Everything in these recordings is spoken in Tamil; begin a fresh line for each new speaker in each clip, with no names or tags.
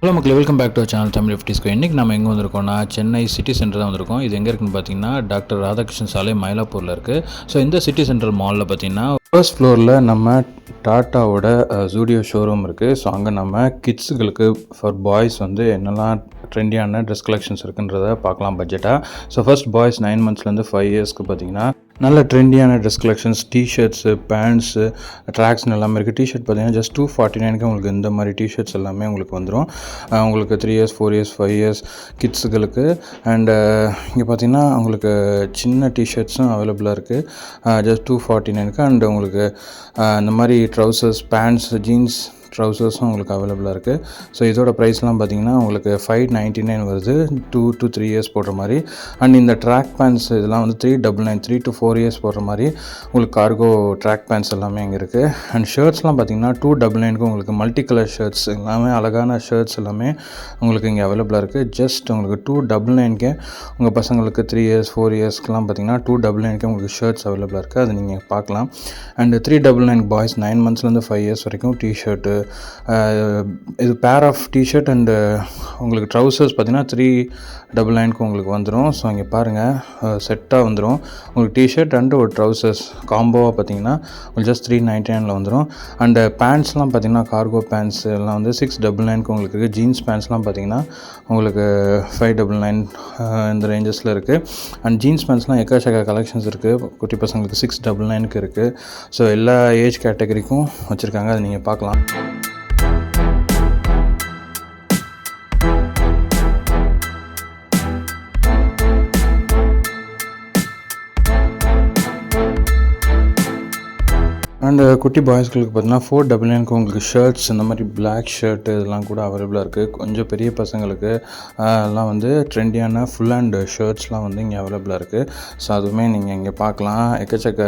ஹலோ மக்களே, welcome back to channel Tamil எஃப்டிஸ்கோ. இன்றைக்கி நம்ம எங்கே வந்திருக்கோம்னா சென்னை சிட்டி சென்டர் தான் வந்திருக்கோம். இது எங்கே இருக்குன்னு பார்த்தீங்கன்னா டாக்டர் ராதாகிருஷ்ணன் சாலை மயிலாப்பூரில் இருக்குது. ஸோ இந்த சிட்டி சென்டர் மாலில் பார்த்தீங்கன்னா ஃபர்ஸ்ட் ஃப்ளோரில் நம்ம டாட்டாவோட ஜூடியோ ஷோரூம் இருக்குது. ஸோ அங்கே நம்ம கிட்ஸுகளுக்கு ஃபார் பாய்ஸ் வந்து என்னெல்லாம் ட்ரெண்டியான ட்ரெஸ் கலெக்ஷன்ஸ் இருக்குன்றதை பார்க்கலாம் பட்ஜெட்டாக. ஸோ ஃபர்ஸ்ட் பாய்ஸ் 9 monthsலேருந்து 5 yearsக்கு பார்த்தீங்கன்னா நல்ல ட்ரெண்டியான ட்ரெஸ் கலெக்ஷன்ஸ், டிஷர்ட்ஸு, பேண்ட்ஸு, ட்ராக்ஸ்னு எல்லாமே இருக்குது. டிஷர்ட் பார்த்தீங்கன்னா ஜஸ்ட் 249க்கு உங்களுக்கு இந்த மாதிரி டிஷர்ட்ஸ் எல்லாமே உங்களுக்கு வந்துடும். உங்களுக்கு 3 years, 4 years, 5 years கிட்ஸுகளுக்கு. அண்டு இங்கே பார்த்தீங்கன்னா உங்களுக்கு சின்ன டிஷர்ட்ஸும் அவைலபிளாக இருக்குது ஜஸ்ட் 249க்கு. அண்டு உங்களுக்கு இந்த மாதிரி ட்ரௌசர்ஸ், பேண்ட்ஸ், ஜீன்ஸ் ட்ரௌசர்ஸும் உங்களுக்கு அவைலபிளாக இருக்குது. ஸோ இதோட ப்ரைஸ்லாம் பார்த்தீங்கன்னா உங்களுக்கு 599 வருது 2 to 3 years போடுற மாதிரி. அண்ட் இந்த ட்ராக் பேண்ட்ஸ் இதெல்லாம் வந்து 399, 3 to 4 years போடுற மாதிரி உங்களுக்கு கார்கோ ட்ராக் பேண்ட்ஸ் எல்லாமே இங்கே இருக்குது. அண்ட் ஷர்ட்ஸ்லாம் பார்த்தீங்கன்னா 299க்கு உங்களுக்கு மல்டி கலர் ஷர்ட்ஸ் எல்லாமே அழகான ஷர்ட்ஸ் எல்லாமே உங்களுக்கு இங்கே அவைலபிளாக இருக்குது. ஜஸ்ட் உங்களுக்கு 299க்கு உங்கள் பசங்களுக்கு 3 years, 4 yearsக்குலாம் பார்த்தீங்கன்னா 299க்கு உங்களுக்கு ஷர்ட்ஸ் அவைலபிளாக இருக்குது. அது நீங்கள் பார்க்கலாம். அண்டு 399 பாய்ஸ் 9 monthsலேருந்து 5 years வரைக்கும் டிஷர்ட்டு, இது பேர் ஆஃப் டிஷர்ட் அண்டு உங்களுக்கு ட்ரௌசர்ஸ் பார்த்தீங்கன்னா 399க்கு உங்களுக்கு வந்துடும். ஸோ இங்கே பாருங்கள் செட்டாக வந்துடும் உங்களுக்கு டிஷர்ட் அண்டு ஒரு ட்ரௌசர்ஸ் காம்போவாக பார்த்தீங்கன்னா உங்களுக்கு ஜஸ்ட் 399ல் வந்துடும். அண்டு பேண்ட்ஸ்லாம் பார்த்தீங்கன்னா கார்கோ பேண்ட்ஸ் எல்லாம் வந்து 699க்கு உங்களுக்கு இருக்குது. ஜீன்ஸ் பேண்ட்ஸ்லாம் பார்த்தீங்கன்னா உங்களுக்கு 599 இந்த ரேஞ்சஸில் இருக்குது. அண்ட் ஜீன்ஸ் பேண்ட்ஸ்லாம் எக்கச்சக்க கலெக்ஷன்ஸ் இருக்குது. குட்டி பசங்களுக்கு 699க்கு இருக்குது. ஸோ எல்லா ஏஜ் கேட்டகரிக்கும் வச்சுருக்காங்க, அதை நீங்கள் பார்க்கலாம். அண்டு குட்டி பாய்ஸ்களுக்கு பார்த்தீங்கன்னா 499க்கு உங்களுக்கு ஷர்ட்ஸ், இந்த மாதிரி பிளாக் ஷர்ட் இதெல்லாம் கூட அவைலபிளாக இருக்குது. கொஞ்சம் பெரிய பசங்களுக்கு எல்லாம் வந்து ட்ரெண்டியான ஃபுல் அண்ட் ஷர்ட்ஸ்லாம் வந்து இங்கே அவைலபிளாக இருக்குது. ஸோ அதுவுமே நீங்கள் இங்கே பார்க்கலாம். எக்கச்சக்க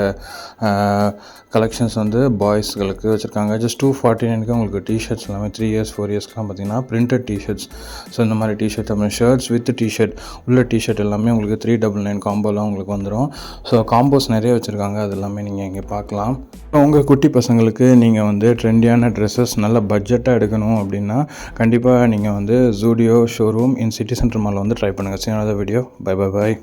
கலெக்ஷன்ஸ் வந்து பாய்ஸ்களுக்கு வச்சுருக்காங்க. ஜஸ்ட் 249க்கு உங்களுக்கு டிஷர்ட்ஸ் எல்லாமே 3 years, 4 yearsக்குலாம் பார்த்தீங்கன்னா பிரிண்டட் டிஷர்ட்ஸ். ஸோ இந்த மாதிரி டிஷர்ட், அப்புறம் ஷர்ட்ஸ் வித் டிஷர்ட், உள்ள டிஷர்ட் எல்லாமே உங்களுக்கு 399 காம்போலாம் உங்களுக்கு வந்துடும். ஸோ காம்போஸ் நிறைய வச்சுருக்காங்க, அது எல்லாமே நீங்கள் இங்கே பார்க்கலாம். உங்கள் குட்டி பசங்களுக்கு நீங்கள் வந்து ட்ரெண்டியான ட்ரெஸ்ஸஸ் நல்ல பட்ஜெட்டாக எடுக்கணும் அப்படின்னா கண்டிப்பாக நீங்கள் வந்து ஜூடியோ ஷோரூம் இன் சிட்டி சென்டர் மால் வந்து ட்ரை பண்ணுங்கள். சீனாத வீடியோ. பை.